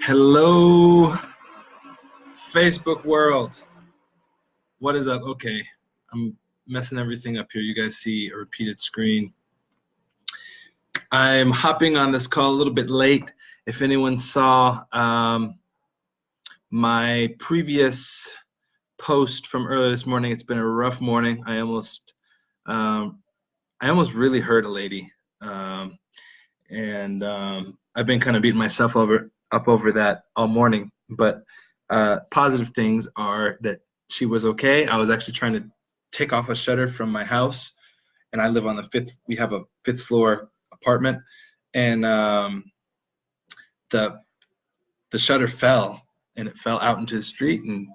Hello, Facebook world. What is up? Okay, I'm messing everything up here. You guys see a repeated screen. I'm hopping on this call a little bit late. If anyone saw my previous post from earlier this morning, it's been a rough morning. I almost really hurt a lady, and I've been kind of beating myself up over that all morning. But positive things are that she was okay. I was actually trying to take off a shutter from my house, and I live on the fifth. We have a fifth floor apartment, and the shutter fell, and it fell out into the street and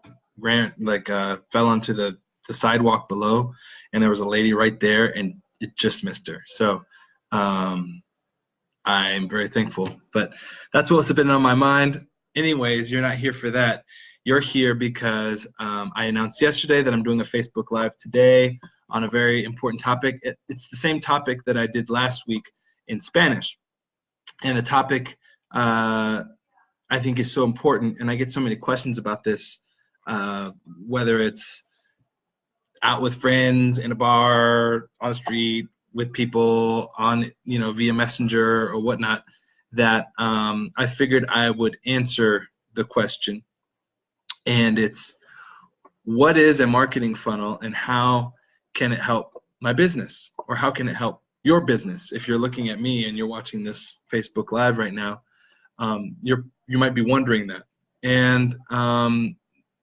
fell onto the sidewalk below, and there was a lady right there, and it just missed her. So I'm very thankful, but that's what's been on my mind. Anyways, you're not here for that. You're here because I announced yesterday that I'm doing a Facebook Live today on a very important topic. It's the same topic that I did last week in Spanish, and the topic I think is so important, and I get so many questions about this, whether it's out with friends, in a bar, on the street, with people, on via Messenger or whatnot, that I figured I would answer the question. And it's, what is a marketing funnel, and how can it help my business, or how can it help your business? If you're looking at me and you're watching this Facebook Live right now, you might be wondering that. And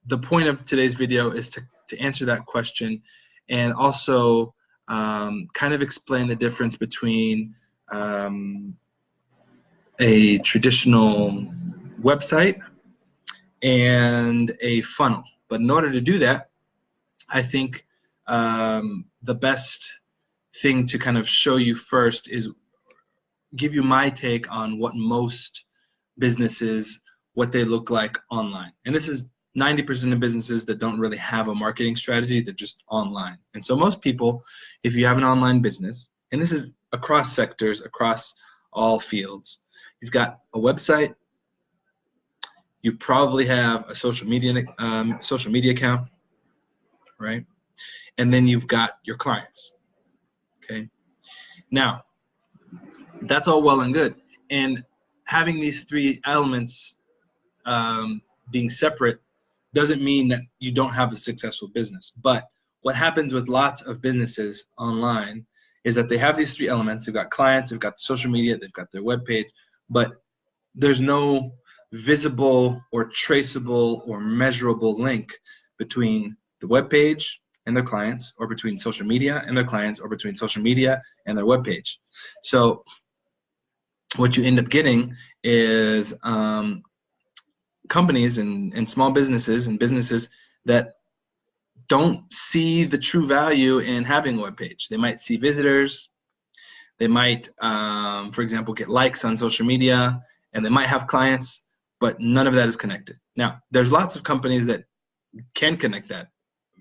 the point of today's video is to answer that question, and also kind of explain the difference between a traditional website and a funnel. But in order to do that, I think the best thing to kind of show you first is give you my take on what most businesses, what they look like online. And this is 90% of businesses that don't really have a marketing strategy, they're just online. And so most people, if you have an online business, and this is across sectors, across all fields, you've got a website, you probably have a social media account, right? And then you've got your clients, okay? Now, that's all well and good. And having these three elements being separate doesn't mean that you don't have a successful business. But what happens with lots of businesses online is that they have these three elements. They've got clients, they've got social media, they've got their web page, but there's no visible or traceable or measurable link between the web page and their clients, or between social media and their clients, or between social media and their web page. So what you end up getting is companies and small businesses and businesses that don't see the true value in having a web page. They might see visitors, they might, for example, get likes on social media, and they might have clients, but none of that is connected. Now, there's lots of companies that can connect that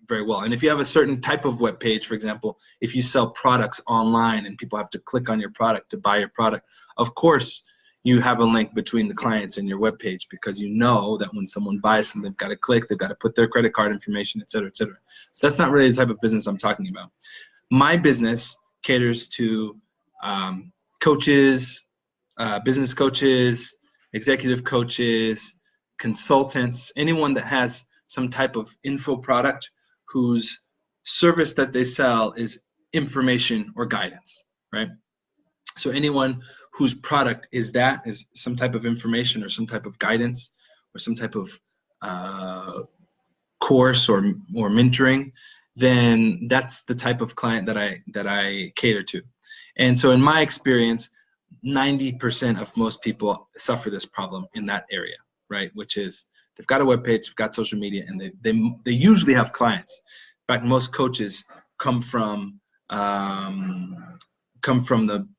very well. And if you have a certain type of web page, for example, if you sell products online and people have to click on your product to buy your product, of course you have a link between the clients and your web page, because you know that when someone buys something, they've got to click, they've got to put their credit card information, et cetera, et cetera. So that's not really the type of business I'm talking about. My business caters to coaches, business coaches, executive coaches, consultants, anyone that has some type of info product whose service that they sell is information or guidance, right? So anyone whose product is some type of information or some type of guidance or some type of course or mentoring, then that's the type of client that I cater to. And so in my experience, 90% of most people suffer this problem in that area, right? Which is they've got a web page, they've got social media, and they usually have clients. In fact, most coaches come from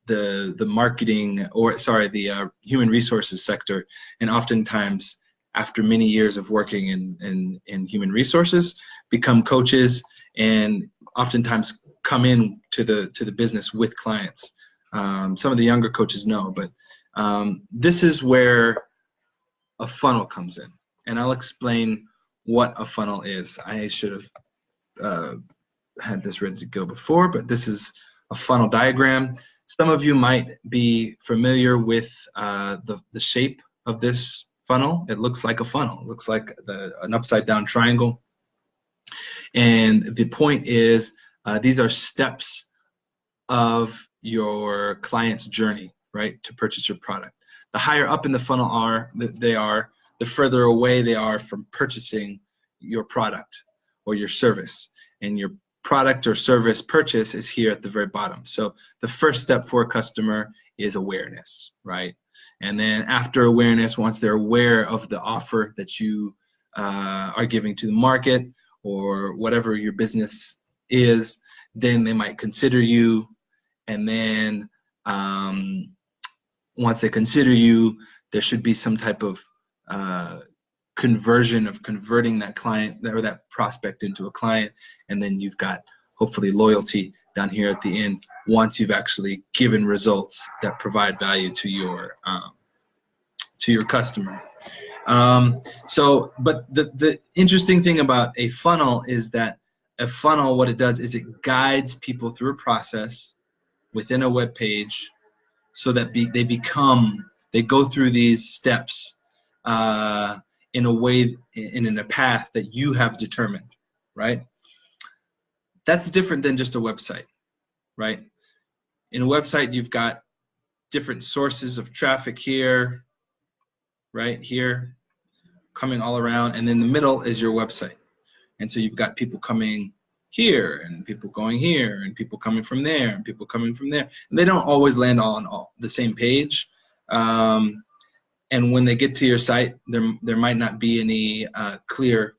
the marketing, or the human resources sector, and oftentimes after many years of working in human resources, become coaches, and oftentimes come in to the business with clients. Some of the younger coaches know, but this is where a funnel comes in. And I'll explain what a funnel is. I should have had this ready to go before, but this is a funnel diagram. Some of you might be familiar with the shape of this funnel. It looks like a funnel. It looks like an upside down triangle. And the point is, these are steps of your client's journey, right, to purchase your product. The higher up in the funnel they are, the further away they are from purchasing your product or your service. And your product or service purchase is here at the very bottom. So the first step for a customer is awareness, right? And then after awareness, once they're aware of the offer that you are giving to the market or whatever your business is, then they might consider you. And then once they consider you, there should be some type of conversion of converting that client or that prospect into a client. And then you've got hopefully loyalty down here at the end once you've actually given results that provide value to your customer. But the interesting thing about a funnel is that a funnel, what it does is it guides people through a process within a web page so that they go through these steps in a way, in a path that you have determined, right? That's different than just a website, right? In a website, you've got different sources of traffic here, right here, coming all around, and in the middle is your website. And so you've got people coming here, and people going here, and people coming from there, and people coming from there. And they don't always land on the same page. And when they get to your site, there might not be any clear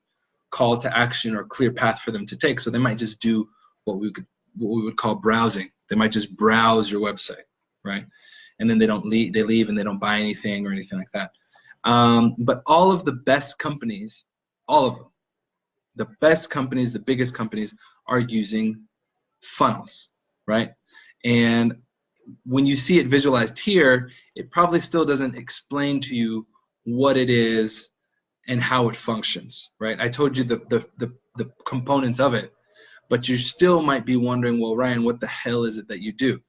call to action or clear path for them to take. So they might just do what we would call browsing. They might just browse your website, right? And then they leave and they don't buy anything or anything like that. But all of the best companies, all of them, the best companies, the biggest companies are using funnels, right? And when you see it visualized here, it probably still doesn't explain to you what it is and how it functions, right? I told you the components of it, but you still might be wondering, well, Ryan, what the hell is it that you do?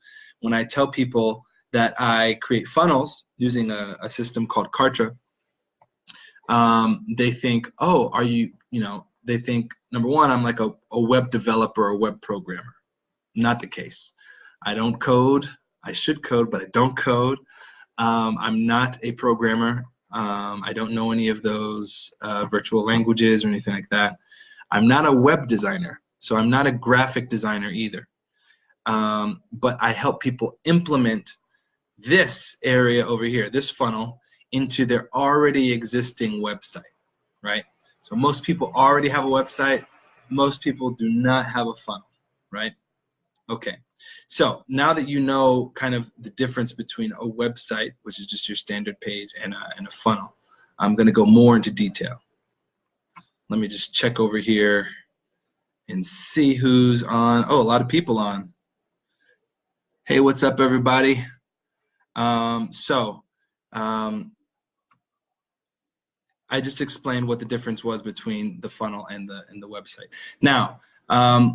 When I tell people that I create funnels using a system called Kartra, they think, oh, they think, number one, I'm like a web developer or web programmer. Not the case. I don't code. I should code, but I don't code. I'm not a programmer. I don't know any of those virtual languages or anything like that. I'm not a web designer, so I'm not a graphic designer either. But I help people implement this area over here, this funnel, into their already existing website, right? So most people already have a website. Most people do not have a funnel, right? Okay, so now that you know kind of the difference between a website, which is just your standard page, and a funnel, I'm going to go more into detail. Let me just check over here and see who's on. Oh, a lot of people on. Hey, what's up, everybody? I just explained what the difference was between the funnel and the website. Now,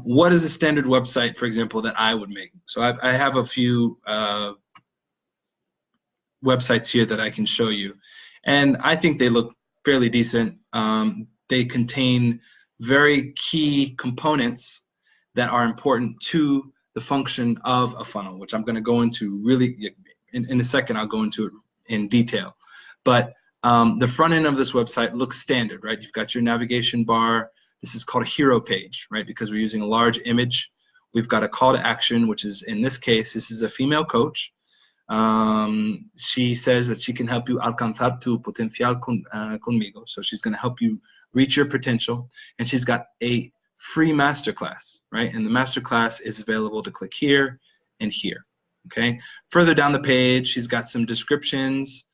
what is a standard website, for example, that I would make? So I have a few websites here that I can show you, and I think they look fairly decent. They contain very key components that are important to the function of a funnel, which I'm going to go into really in a second. I'll go into it in detail, but the front end of this website looks standard, right? You've got your navigation bar. This is called a hero page, right? Because we're using a large image. We've got a call to action, which is, in this case, this is a female coach. She says that she can help you alcanzar tu potencial conmigo. So she's going to help you reach your potential. And she's got a free masterclass, right? And the masterclass is available to click here and here, okay? Further down the page, she's got some descriptions.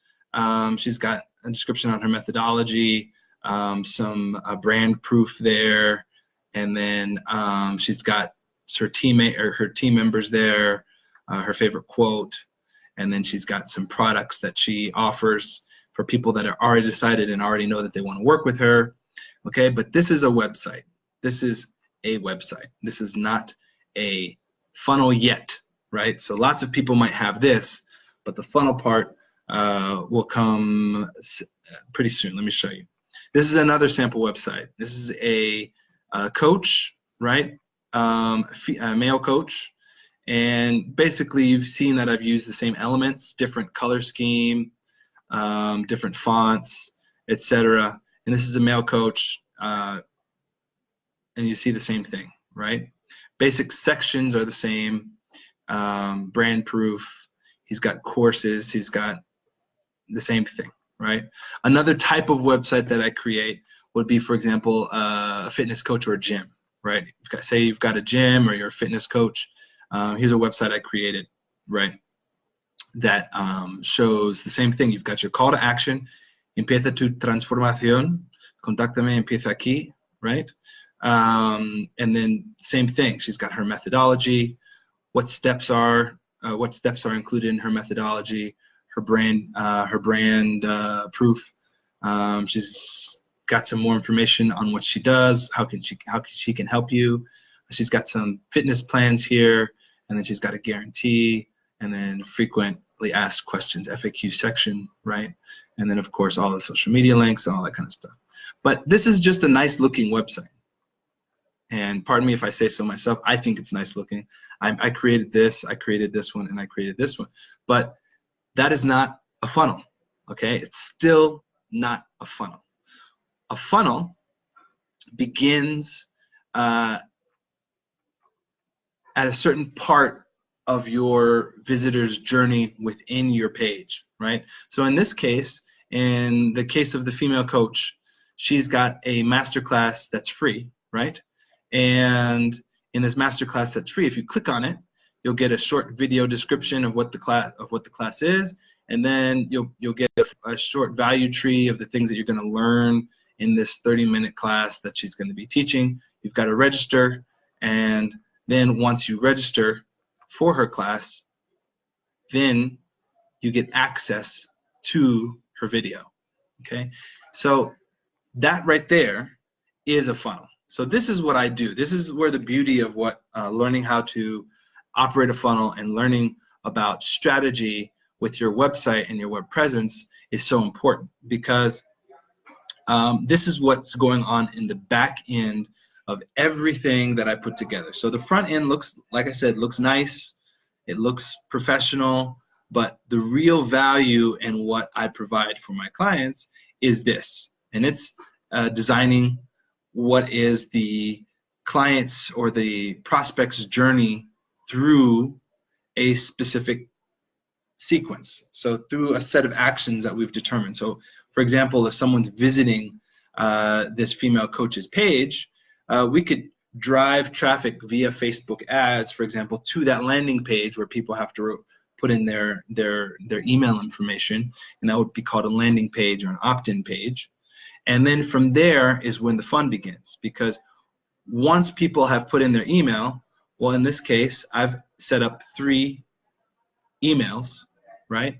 She's got a description on her methodology, some brand proof there, and then she's got her team members there, her favorite quote, and then she's got some products that she offers for people that are already decided and already know that they want to work with her. Okay, but this is a website. This is a website. This is not a funnel yet, right? So lots of people might have this, but the funnel part will come pretty soon. Let me show you. This is another sample website. This is a coach, right? A male coach. And basically, you've seen that I've used the same elements, different color scheme, different fonts, etc. And this is a male coach, and you see the same thing, right? Basic sections are the same, brand proof. He's got courses. He's got the same thing, right? Another type of website that I create would be, for example, a fitness coach or a gym, right? Say you've got a gym or you're a fitness coach. Here's a website I created, right? That shows the same thing. You've got your call to action, empieza tu transformación, contáctame, empieza aquí, right? And then same thing. She's got her methodology, what steps are included in her methodology, her brand proof. She's got some more information on what she does, how she can help you. She's got some fitness plans here, and then she's got a guarantee, and then frequently asked questions, FAQ section, right? And then of course all the social media links and all that kind of stuff. But this is just a nice looking website. And pardon me if I say so myself, I think it's nice looking. I created this, I created this one, and I created this one. But that is not a funnel, okay? It's still not a funnel. A funnel begins at a certain part of your visitor's journey within your page, right? So in this case, in the case of the female coach, she's got a masterclass that's free, right? And in this masterclass that's free, if you click on it, you'll get a short video description of what the class is, and then you'll get a short value tree of the things that you're going to learn in this 30-minute class that she's going to be teaching. You've got to register, and then once you register for her class, then you get access to her video. Okay, so that right there is a funnel. So this is what I do. This is where the beauty of what learning how to operate a funnel and learning about strategy with your website and your web presence is so important, because this is what's going on in the back end of everything that I put together. So the front end looks, like I said, looks nice. It looks professional, but the real value and what I provide for my clients is this, and it's designing what is the client's or the prospect's journey through a specific sequence. So through a set of actions that we've determined. So for example, if someone's visiting this female coach's page, we could drive traffic via Facebook ads, for example, to that landing page where people have to put in their email information, and that would be called a landing page or an opt-in page. And then from there is when the fun begins, because once people have put in their email, well, in this case, I've set up 3 emails, right?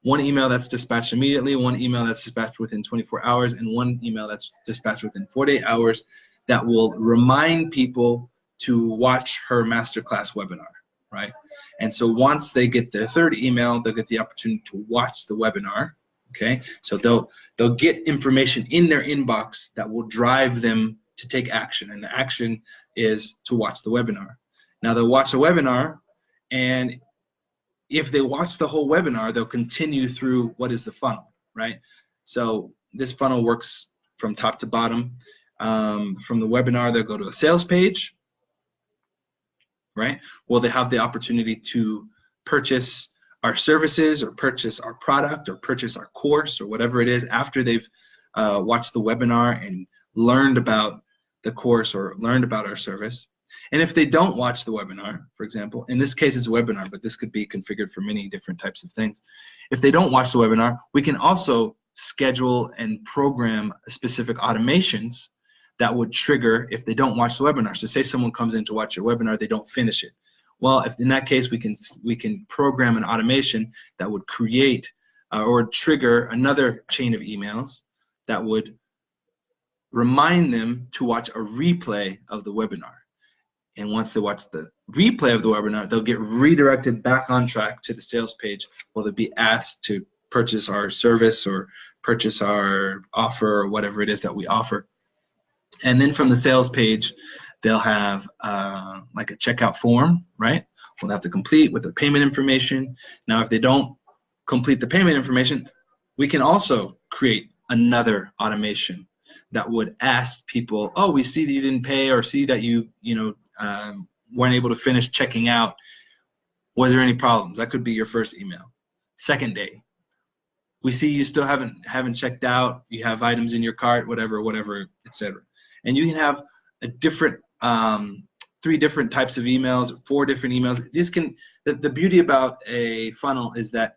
One email that's dispatched immediately, one email that's dispatched within 24 hours, and one email that's dispatched within 48 hours that will remind people to watch her masterclass webinar, right? And so once they get their 3rd email, they'll get the opportunity to watch the webinar. Okay, so they'll get information in their inbox that will drive them to take action, and the action is to watch the webinar. Now they'll watch the webinar, and if they watch the whole webinar, they'll continue through what is the funnel, right? So this funnel works from top to bottom. From the webinar, they'll go to a sales page, right? Well, they have the opportunity to purchase our services or purchase our product or purchase our course or whatever it is after they've watched the webinar and learned about the course or learned about our service. And if they don't watch the webinar, for example, in this case it's a webinar, but this could be configured for many different types of things. If they don't watch the webinar, we can also schedule and program specific automations that would trigger if they don't watch the webinar. So say someone comes in to watch your webinar, they don't finish it. Well, if in that case we can program an automation that would create or trigger another chain of emails that would remind them to watch a replay of the webinar. And once they watch the replay of the webinar, they'll get redirected back on track to the sales page where they'll be asked to purchase our service or purchase our offer or whatever it is that we offer. And then from the sales page, they'll have like a checkout form, right? We'll have to complete with the payment information. Now, if they don't complete the payment information, we can also create another automation that would ask people, oh, we see that you didn't pay, or see that you weren't able to finish checking out. Was there any problems? That could be your first email. Second day, we see you still haven't checked out. You have items in your cart, whatever, etc. And you can have a different 3 different types of emails, 4 different emails. The beauty about a funnel is that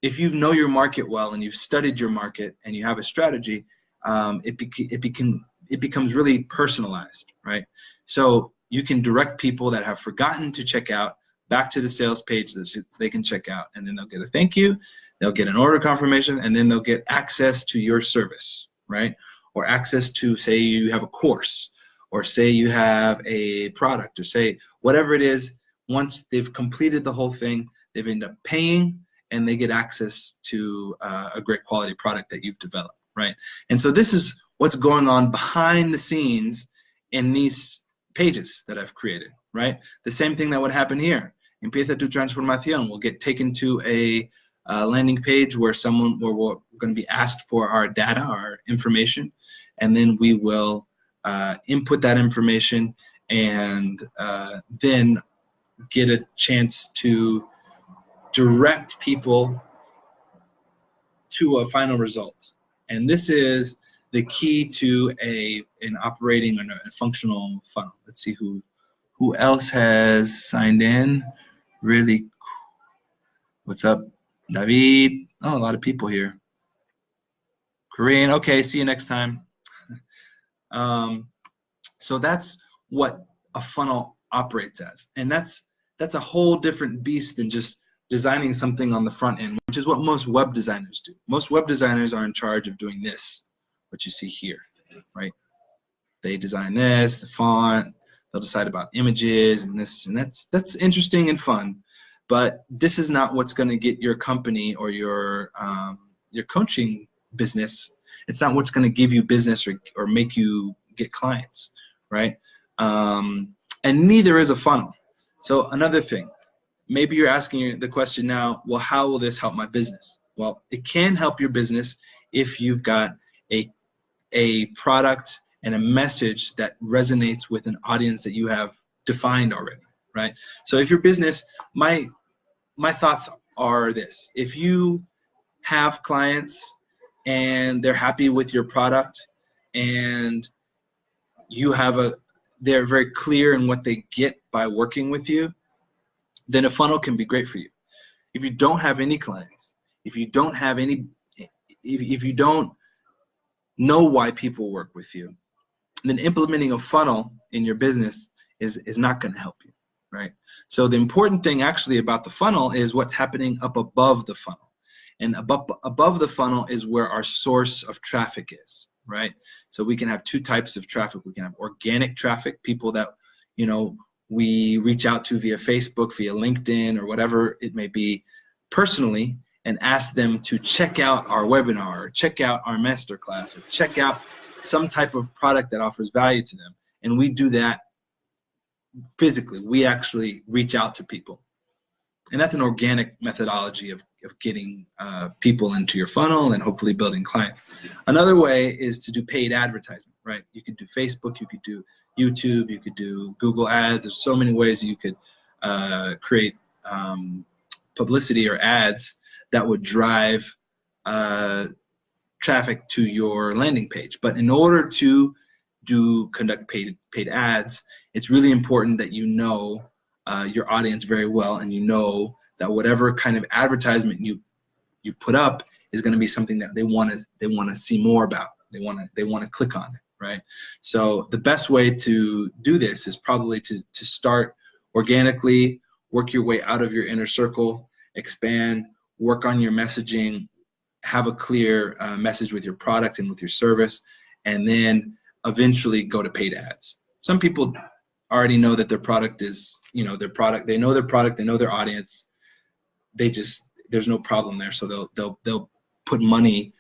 if you know your market well and you've studied your market and you have a strategy, it becomes really personalized, right? So you can direct people that have forgotten to check out back to the sales page that they can check out, and then they'll get a thank you, they'll get an order confirmation, and then they'll get access to your service, right? Or access to, say you have a course, or say you have a product, or say whatever it is. Once they've completed the whole thing, they've ended up paying, and they get access to a great quality product that you've developed, right? And so this is what's going on behind the scenes in these pages that I've created, right? The same thing that would happen here. Empieza tu transformación will get taken to a landing page where we're going to be asked for our data, our information, and then we will input that information and then get a chance to direct people to a final result. And this is the key to an operating or a functional funnel. Let's see who else has signed in. Really, what's up, David? Oh, a lot of people here. Korean, okay, see you next time. So that's what a funnel operates as, and that's a whole different beast than just designing something on the front end, which is what most web designers do. Most web designers are in charge of doing this, what you see here, right? They design this, the font, they'll decide about images and this, and that's interesting and fun, but this is not what's going to get your company or your coaching business. It's not what's going to give you business or make you get clients, right? And neither is a funnel. So another thing, maybe you're asking the question now, well, how will this help my business? Well, it can help your business if you've got a product and a message that resonates with an audience that you have defined already, right? So if your business, my thoughts are this: if you have clients and they're happy with your product and you have they're very clear in what they get by working with you, then a funnel can be great for you. If you don't have any clients, if you don't know why people work with you, then implementing a funnel in your business is not going to help you, right? So the important thing actually about the funnel is what's happening up above the funnel. And above the funnel is where our source of traffic is, right? So we can have 2 types of traffic. We can have organic traffic, people that, we reach out to via Facebook, via LinkedIn, or whatever it may be personally, and ask them to check out our webinar, or check out our masterclass, or check out some type of product that offers value to them. And we do that physically. We actually reach out to people. And that's an organic methodology of getting people into your funnel and hopefully building clients. Another way is to do paid advertisement, right? You could do Facebook, you could do YouTube, you could do Google Ads. There's so many ways you could create publicity or ads that would drive traffic to your landing page. But in order to conduct paid ads, it's really important that you know your audience very well, and you know that whatever kind of advertisement you put up is going to be something that they want to see more about. They want to click on it, right? So the best way to do this is probably to start organically, work your way out of your inner circle, expand, work on your messaging, have a clear message with your product and with your service, and then eventually go to paid ads. Some people already know that their product is, their product. They know their product. They know their audience. There's no problem there. So they'll put money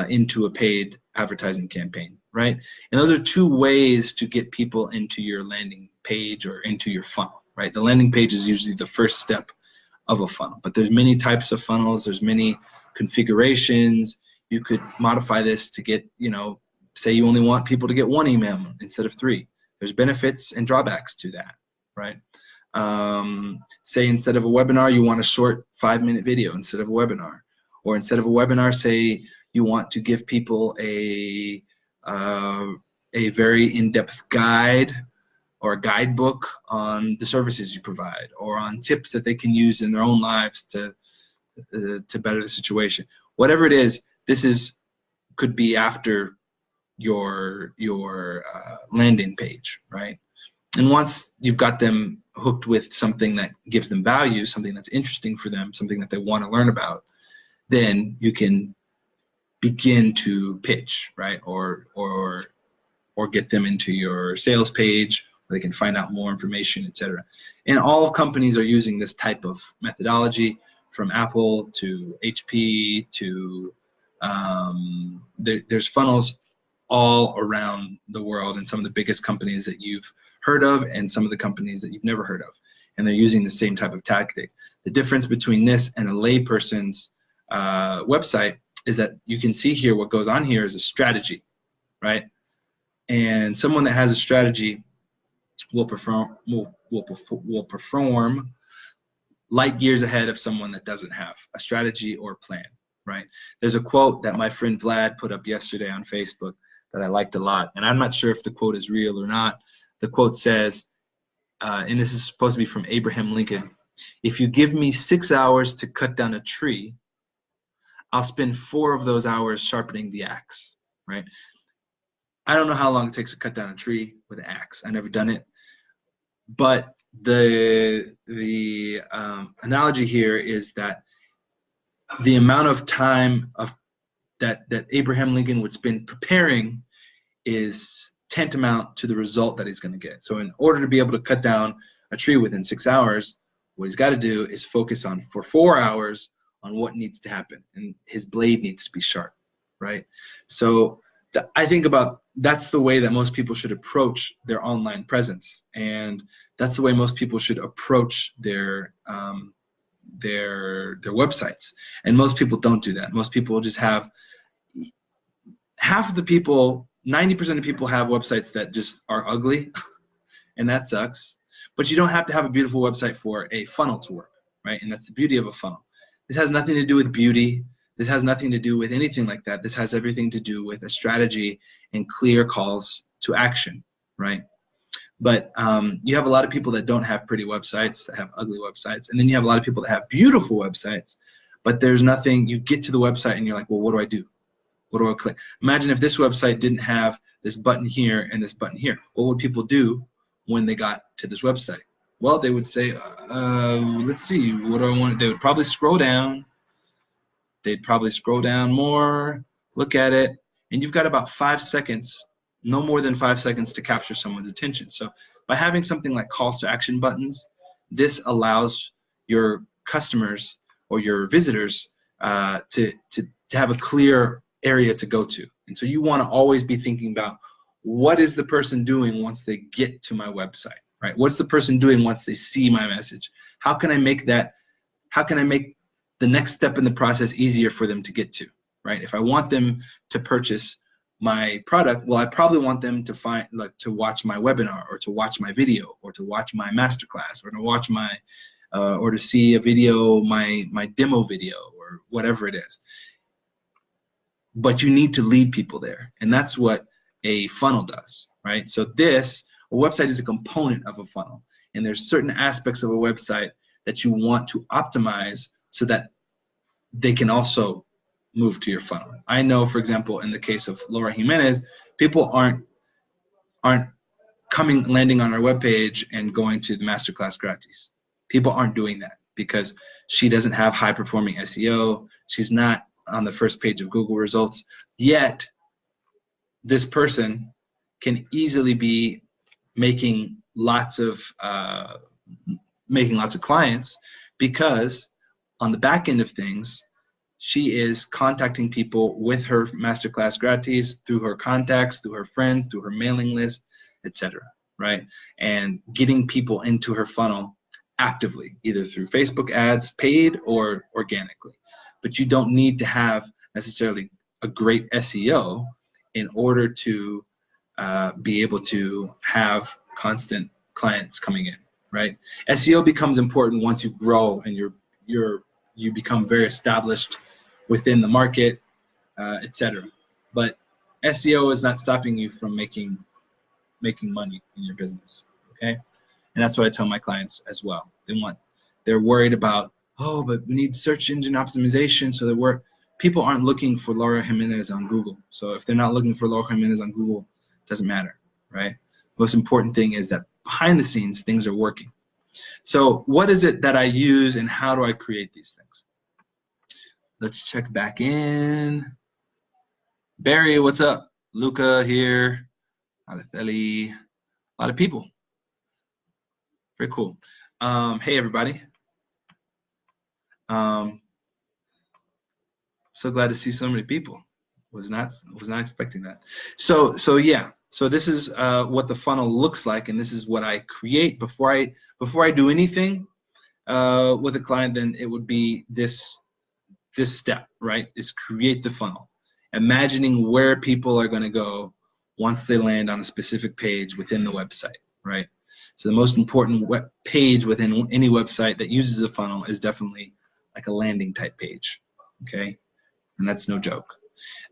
into a paid advertising campaign, right? And those are two ways to get people into your landing page or into your funnel, right? The landing page is usually the first step of a funnel, but there's many types of funnels. There's many configurations. You could modify this to get, say you only want people to get 1 email instead of 3. There's benefits and drawbacks to that, right? Say instead of a webinar, you want a short 5-minute video instead of a webinar. Or instead of a webinar, say you want to give people a very in-depth guide or a guidebook on the services you provide, or on tips that they can use in their own lives to better the situation. Whatever it is, could be after your landing page, right? And once you've got them hooked with something that gives them value, something that's interesting for them, something that they want to learn about, then you can begin to pitch, right? Or get them into your sales page, where they can find out more information, etc. And all companies are using this type of methodology, from Apple to HP to there's funnels all around the world, and some of the biggest companies that you've heard of and some of the companies that you've never heard of, and they're using the same type of tactic. The difference between this and a layperson's website is that you can see here what goes on here is a strategy, right? And someone that has a strategy will perform light years ahead of someone that doesn't have a strategy or plan, right? There's a quote that my friend Vlad put up yesterday on Facebook that I liked a lot, and I'm not sure if the quote is real or not. The quote says, and this is supposed to be from Abraham Lincoln, "If you give me 6 hours to cut down a tree, I'll spend 4 of those hours sharpening the axe," right? I don't know how long it takes to cut down a tree with an axe. I've never done it. But the analogy here is that the amount of time that Abraham Lincoln would spend preparing is tantamount to the result that he's going to get. So in order to be able to cut down a tree within 6 hours, what he's got to do is focus on for 4 hours on what needs to happen, and his blade needs to be sharp, right? So I think about that's the way that most people should approach their online presence, and that's the way most people should approach their websites. And most people don't do that. Most people just have half of the people, 90% of people have websites that just are ugly, and that sucks. But you don't have to have a beautiful website for a funnel to work, right? And that's the beauty of a funnel. This has nothing to do with beauty. This has nothing to do with anything like that. This has everything to do with a strategy and clear calls to action, right? But you have a lot of people that don't have pretty websites, that have ugly websites. And then you have a lot of people that have beautiful websites, but there's nothing. You get to the website and you're like, well, what do I do? What do I click? Imagine if this website didn't have this button here and this button here. What would people do when they got to this website? Well, they would say, let's see, what do I want? They would probably scroll down. They'd probably scroll down more, look at it, and you've got about 5 seconds, no more than 5 seconds to capture someone's attention. So by having something like calls to action buttons, this allows your customers or your visitors to have a clear area to go to. And so you want to always be thinking about, what is the person doing once they get to my website, right? What's the person doing once they see my message? How can I make the next step in the process easier for them to get to, right? If I want them to purchase my product, well, I probably want them to to watch my webinar, or to watch my video, or to watch my masterclass, or to watch or to see a video, my demo video, or whatever it is. But you need to lead people there, and that's what a funnel does, right? So a website is a component of a funnel, and there's certain aspects of a website that you want to optimize so that they can also move to your funnel. I know, for example, in the case of Laura Jimenez, people aren't landing on our webpage and going to the masterclass gratis. People aren't doing that because she doesn't have high performing SEO. She's not on the first page of Google results. Yet this person can easily be making lots of clients, because on the back end of things, she is contacting people with her masterclass gratis through her contacts, through her friends, through her mailing list, etc. Right? And getting people into her funnel actively, either through Facebook ads, paid or organically. But you don't need to have necessarily a great SEO in order to be able to have constant clients coming in, right? SEO becomes important once you grow and you become very established within the market, etc. But SEO is not stopping you from making money in your business, okay? And that's what I tell my clients as well. They're worried about, oh, but we need search engine optimization so that people aren't looking for Laura Jimenez on Google. So if they're not looking for Laura Jimenez on Google, it doesn't matter, right? Most important thing is that behind the scenes, things are working. So what is it that I use and how do I create these things? Let's check back in. Barry, what's up? Luca here. Alatheli. A lot of people. Very cool. Hey, everybody. So glad to see so many people. Was not expecting that. So yeah. So this is what the funnel looks like, and this is what I create before I do anything with a client. Then it would be this step, right? Is create the funnel, imagining where people are going to go once they land on a specific page within the website, right? So the most important web page within any website that uses a funnel is definitely like a landing type page, okay? And that's no joke.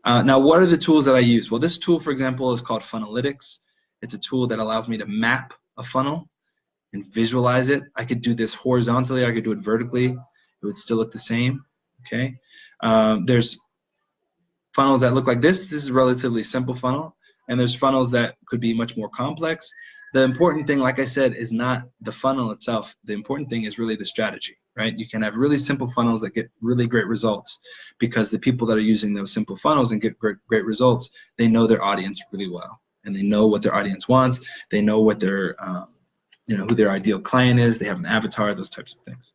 Now, what are the tools that I use? Well, this tool, for example, is called Funnelytics. It's a tool that allows me to map a funnel and visualize it. I could do this horizontally, I could do it vertically. It would still look the same, okay? There's funnels that look like this. This is a relatively simple funnel. And there's funnels that could be much more complex. The important thing, like I said, is not the funnel itself. The important thing is really the strategy, right? You can have really simple funnels that get really great results because the people that are using those simple funnels and get great results, they know their audience really well, and they know what their audience wants. They know what their, who their ideal client is. They have an avatar, those types of things.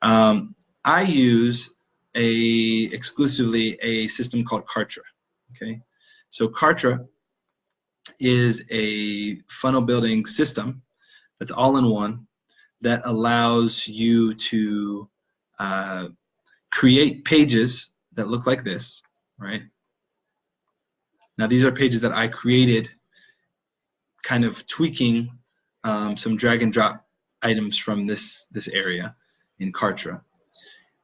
I use exclusively a system called Kartra, okay? So Kartra is a funnel building system that's all in one that allows you to create pages that look like this, right? Now these are pages that I created kind of tweaking some drag and drop items from this area in Kartra.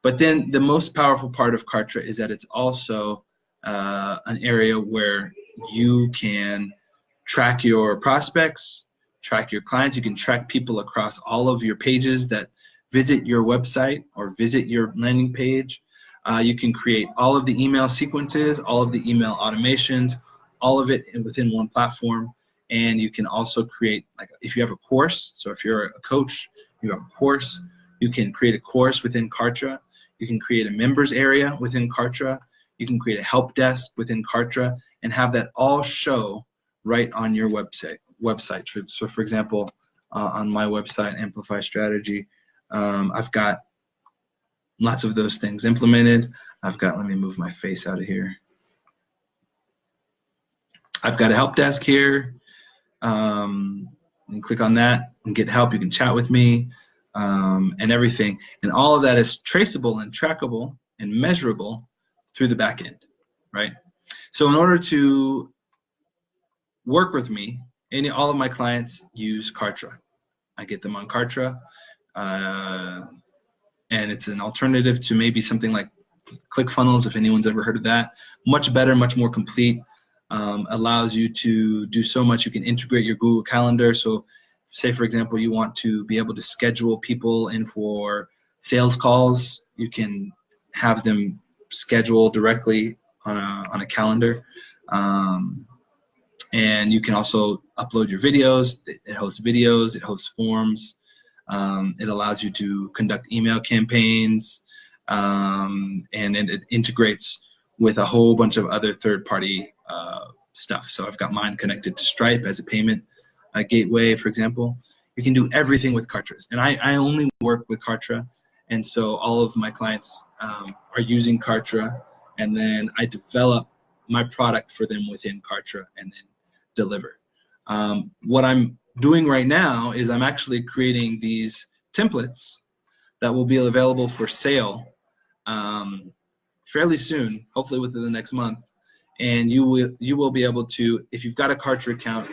But then the most powerful part of Kartra is that it's also an area where you can track your prospects, track your clients. You can track people across all of your pages that visit your website or visit your landing page. You can create all of the email sequences, all of the email automations, all of it within one platform. And you can also create, like if you have a course, so if you're a coach, you have a course, you can create a course within Kartra. You can create a members area within Kartra. You can create a help desk within Kartra and have that all show right on your website. So for example, on my website, Amplify Strategy, I've got lots of those things implemented. Let me move my face out of here. I've got a help desk here. You can click on that and get help. You can chat with me and everything. And all of that is traceable and trackable and measurable through the back end, right? So in order to work with me, all of my clients use Kartra. I get them on Kartra, and it's an alternative to maybe something like ClickFunnels, if anyone's ever heard of that. Much better, much more complete, allows you to do so much. You can integrate your Google Calendar. So say, for example, you want to be able to schedule people in for sales calls. You can have them schedule directly on a calendar. And you can also upload your videos. It hosts videos, it hosts forms, It allows you to conduct email campaigns, and it integrates with a whole bunch of other third-party stuff. So I've got mine connected to Stripe as a payment gateway, for example. You can do everything with Kartra. And I only work with Kartra, and so all of my clients are using Kartra, and then I develop my product for them within Kartra and then deliver. What I'm doing right now is I'm actually creating these templates that will be available for sale fairly soon, hopefully within the next month. And you will be able to, if you've got a Kartra account,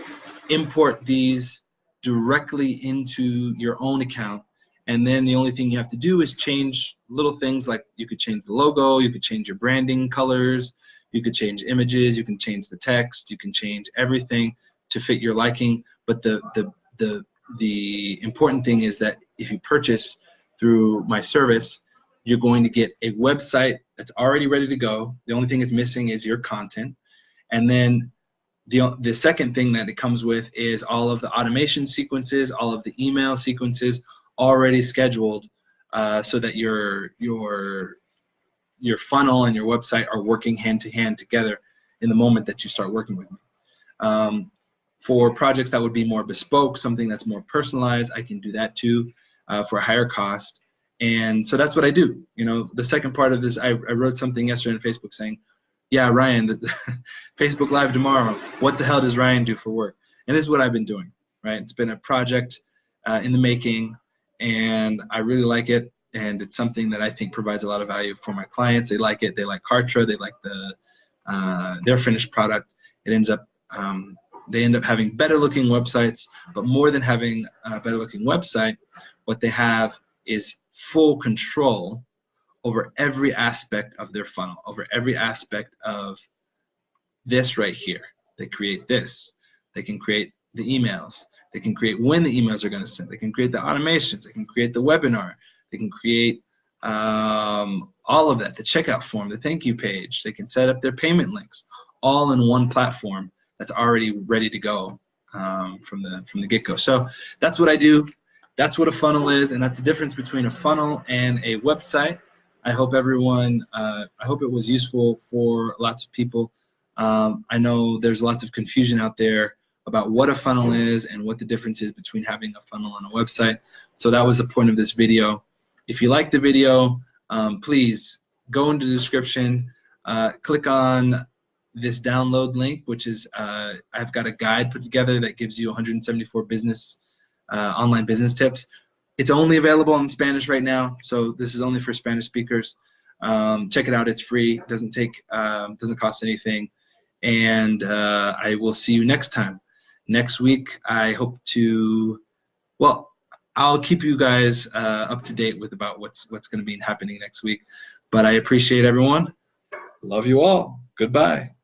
import these directly into your own account. And then the only thing you have to do is change little things, like you could change the logo, you could change your branding colors, you could change images, you can change the text, you can change everything to fit your liking. But the important thing is that if you purchase through my service, you're going to get a website that's already ready to go. The only thing it's missing is your content. And then the second thing that it comes with is all of the automation sequences, all of the email sequences already scheduled, so that your funnel and your website are working hand to hand together in the moment that you start working with me. For projects that would be more bespoke, something that's more personalized, I can do that too, for a higher cost. And so that's what I do. You know, the second part of this, I wrote something yesterday on Facebook saying, yeah, Ryan, Facebook Live tomorrow. What the hell does Ryan do for work? And this is what I've been doing, right? It's been a project in the making, and I really like it. And it's something that I think provides a lot of value for my clients. They like it. They like Kartra. They like their finished product. It ends up, they end up having better looking websites, but more than having a better looking website, what they have is full control over every aspect of their funnel, over every aspect of this right here. They create this. They can create the emails. They can create when the emails are going to send. They can create the automations. They can create the webinar. They can create all of that, the checkout form, the thank you page. They can set up their payment links, all in one platform that's already ready to go from the get-go. So that's what I do. That's what a funnel is, and that's the difference between a funnel and a website. I hope everyone, I hope it was useful for lots of people. I know there's lots of confusion out there about what a funnel is and what the difference is between having a funnel and a website. So that was the point of this video. If you like the video, please go into the description, click on this download link, which is, I've got a guide put together that gives you 174 online business tips. It's only available in Spanish right now, so this is only for Spanish speakers. Check it out. It's free. It doesn't cost anything. And I will see you next time. Next week, I hope to, well, I'll keep you guys up to date with about what's going to be happening next week. But I appreciate everyone. Love you all. Goodbye.